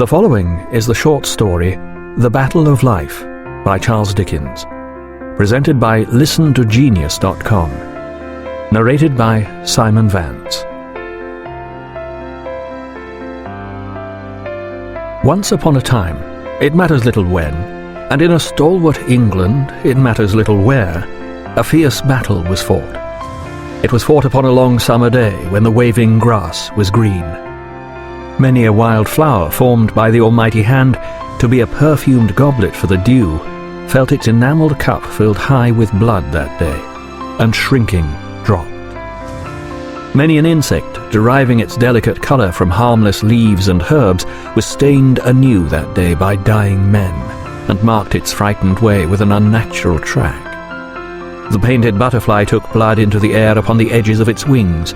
The following is the short story, The Battle of Life, by Charles Dickens, presented by ListenToGenius.com, narrated by Simon Vance. Once upon a time, it matters little when, and in a stalwart England, it matters little where, a fierce battle was fought. It was fought upon a long summer day when the waving grass was green. Many a wild flower formed by the almighty hand to be a perfumed goblet for the dew felt its enamelled cup filled high with blood that day, and shrinking dropped. Many an insect, deriving its delicate colour from harmless leaves and herbs, was stained anew that day by dying men, and marked its frightened way with an unnatural track. The painted butterfly took blood into the air upon the edges of its wings.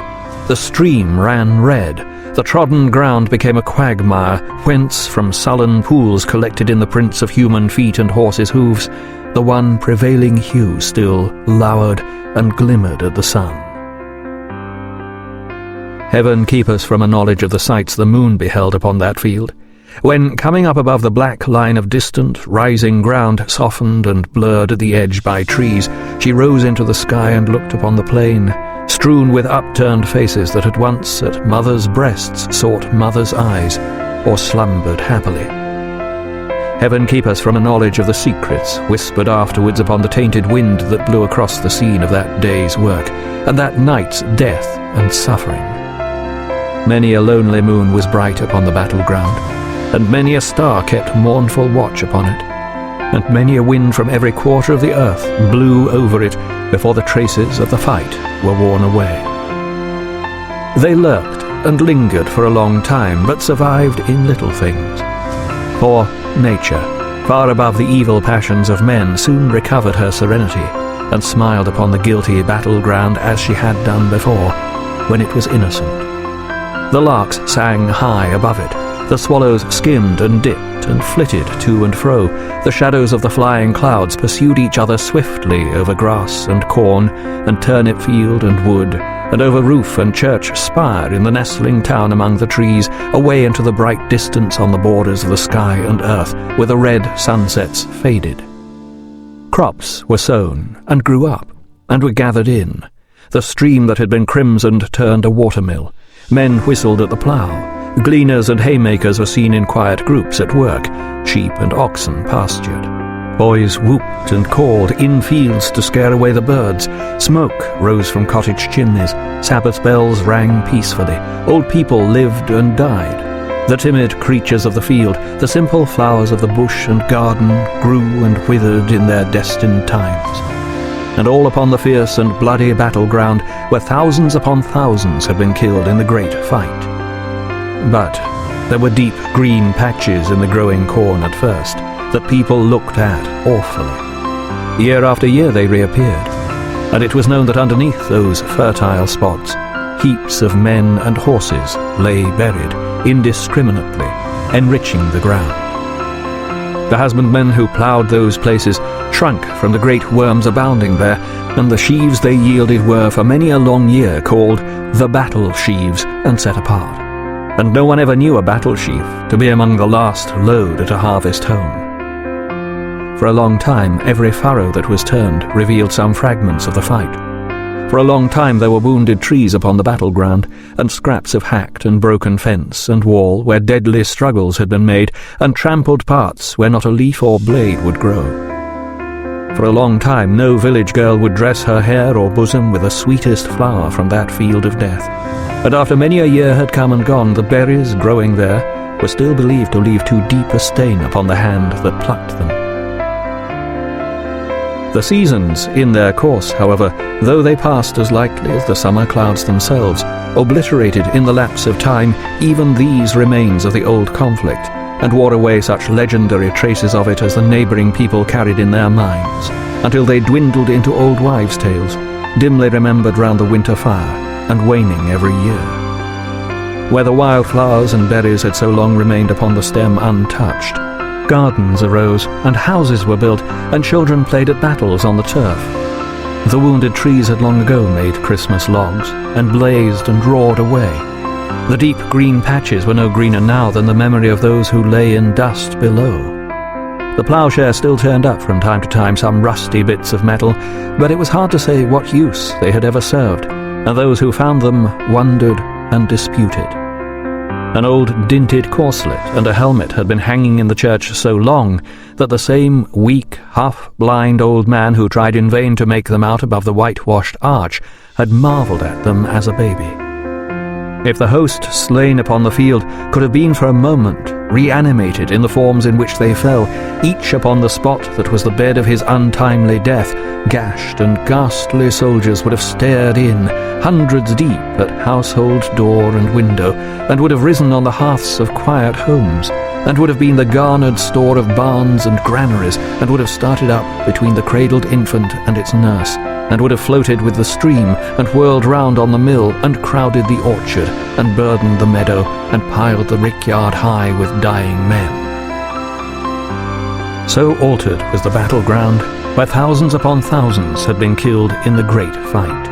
The stream ran red. The trodden ground became a quagmire, whence, from sullen pools collected in the prints of human feet and horses' hooves, the one prevailing hue still lowered and glimmered at the sun. Heaven keep us from a knowledge of the sights the moon beheld upon that field, when, coming up above the black line of distant, rising ground, softened and blurred at the edge by trees, she rose into the sky and looked upon the plain, strewn with upturned faces that at once at mothers' breasts sought mothers' eyes, or slumbered happily. Heaven keep us from a knowledge of the secrets whispered afterwards upon the tainted wind that blew across the scene of that day's work, and that night's death and suffering. Many a lonely moon was bright upon the battleground, and many a star kept mournful watch upon it, and many a wind from every quarter of the earth blew over it before the traces of the fight were worn away. They lurked and lingered for a long time, but survived in little things. For nature, far above the evil passions of men, soon recovered her serenity, and smiled upon the guilty battleground as she had done before, when it was innocent. The larks sang high above it, the swallows skimmed and dipped and flitted to and fro. The shadows of the flying clouds pursued each other swiftly over grass and corn and turnip field and wood, and over roof and church spire in the nestling town among the trees, away into the bright distance on the borders of the sky and earth, where the red sunsets faded. Crops were sown and grew up and were gathered in. The stream that had been crimsoned turned a watermill. Men whistled at the plough. Gleaners and haymakers were seen in quiet groups at work. Sheep and oxen pastured. Boys whooped and called in fields to scare away the birds. Smoke rose from cottage chimneys. Sabbath bells rang peacefully. Old people lived and died. The timid creatures of the field, the simple flowers of the bush and garden, grew and withered in their destined times. And all upon the fierce and bloody battleground, where thousands upon thousands had been killed in the great fight. But there were deep green patches in the growing corn at first that people looked at awfully. Year after year they reappeared, and it was known that underneath those fertile spots, heaps of men and horses lay buried indiscriminately, enriching the ground. The husbandmen who ploughed those places shrunk from the great worms abounding there, and the sheaves they yielded were for many a long year called the battle sheaves and set apart. And no one ever knew a battle sheaf to be among the last load at a harvest home. For a long time, every furrow that was turned revealed some fragments of the fight. For a long time there were wounded trees upon the battleground, and scraps of hacked and broken fence and wall where deadly struggles had been made, and trampled parts where not a leaf or blade would grow. For a long time no village girl would dress her hair or bosom with the sweetest flower from that field of death. And after many a year had come and gone, the berries growing there were still believed to leave too deep a stain upon the hand that plucked them. The seasons, in their course, however, though they passed as lightly as the summer clouds themselves, obliterated in the lapse of time even these remains of the old conflict, and wore away such legendary traces of it as the neighbouring people carried in their minds, until they dwindled into old wives' tales, dimly remembered round the winter fire, and waning every year. Where the wild flowers and berries had so long remained upon the stem untouched, gardens arose, and houses were built, and children played at battles on the turf. The wounded trees had long ago made Christmas logs, and blazed and roared away. The deep green patches were no greener now than the memory of those who lay in dust below. The ploughshare still turned up from time to time some rusty bits of metal, but it was hard to say what use they had ever served, and those who found them wondered and disputed. An old dinted corselet and a helmet had been hanging in the church so long that the same weak, half-blind old man who tried in vain to make them out above the whitewashed arch had marvelled at them as a baby. If the host slain upon the field could have been for a moment reanimated in the forms in which they fell, each upon the spot that was the bed of his untimely death, gashed and ghastly soldiers would have stared in, hundreds deep, at household door and window, and would have risen on the hearths of quiet homes, and would have been the garnered store of barns and granaries, and would have started up between the cradled infant and its nurse, and would have floated with the stream, and whirled round on the mill, and crowded the orchard, and burdened the meadow, and piled the rickyard high with dying men. So altered was the battleground, where thousands upon thousands had been killed in the great fight.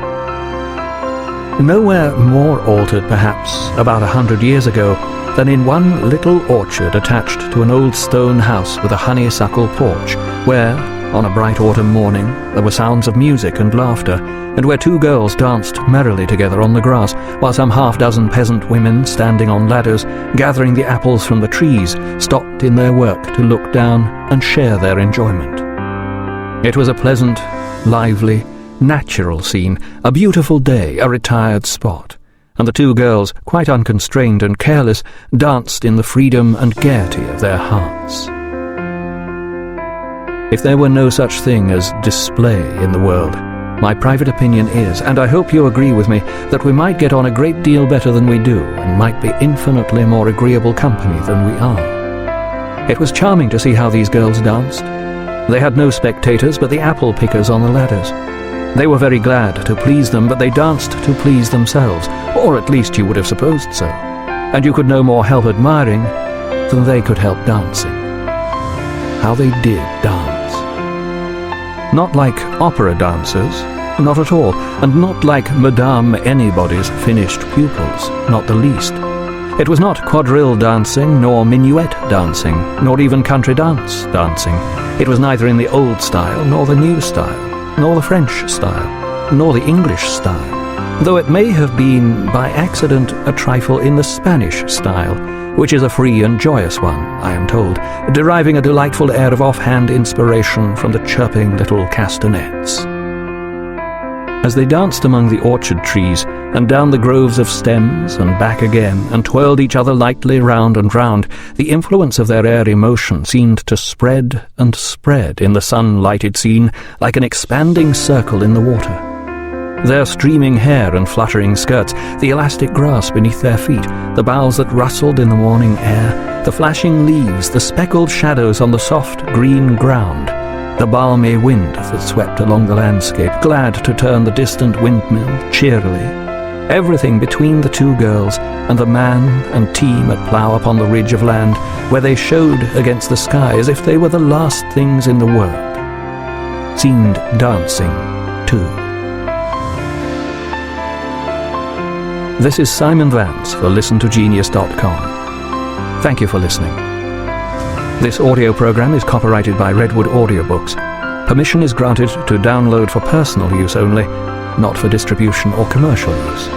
Nowhere more altered, perhaps, about 100 years ago, than in one little orchard attached to an old stone house with a honeysuckle porch, where, on a bright autumn morning, there were sounds of music and laughter, and where two girls danced merrily together on the grass, while some half-dozen peasant women, standing on ladders, gathering the apples from the trees, stopped in their work to look down and share their enjoyment. It was a pleasant, lively, natural scene, a beautiful day, a retired spot, and the two girls, quite unconstrained and careless, danced in the freedom and gaiety of their hearts. If there were no such thing as display in the world, my private opinion is, and I hope you agree with me, that we might get on a great deal better than we do, and might be infinitely more agreeable company than we are. It was charming to see how these girls danced. They had no spectators but the apple pickers on the ladders. They were very glad to please them, but they danced to please themselves, or at least you would have supposed so, and you could no more help admiring than they could help dancing. How they did dance. Not like opera dancers, not at all, and not like Madame Anybody's finished pupils, not the least. It was not quadrille dancing, nor minuet dancing, nor even country dance dancing. It was neither in the old style, nor the new style, nor the French style, nor the English style, though it may have been, by accident, a trifle in the Spanish style, which is a free and joyous one, I am told, deriving a delightful air of offhand inspiration from the chirping little castanets. As they danced among the orchard trees, and down the groves of stems, and back again, and twirled each other lightly round and round, the influence of their airy motion seemed to spread and spread in the sun-lighted scene like an expanding circle in the water. Their streaming hair and fluttering skirts, the elastic grass beneath their feet, the boughs that rustled in the morning air, the flashing leaves, the speckled shadows on the soft green ground, the balmy wind that swept along the landscape, glad to turn the distant windmill cheerily, everything between the two girls and the man and team at plough upon the ridge of land, where they showed against the sky as if they were the last things in the world, seemed dancing too. This is Simon Vance for ListenToGenius.com. Thank you for listening. This audio program is copyrighted by Redwood Audiobooks. Permission is granted to download for personal use only, not for distribution or commercial use.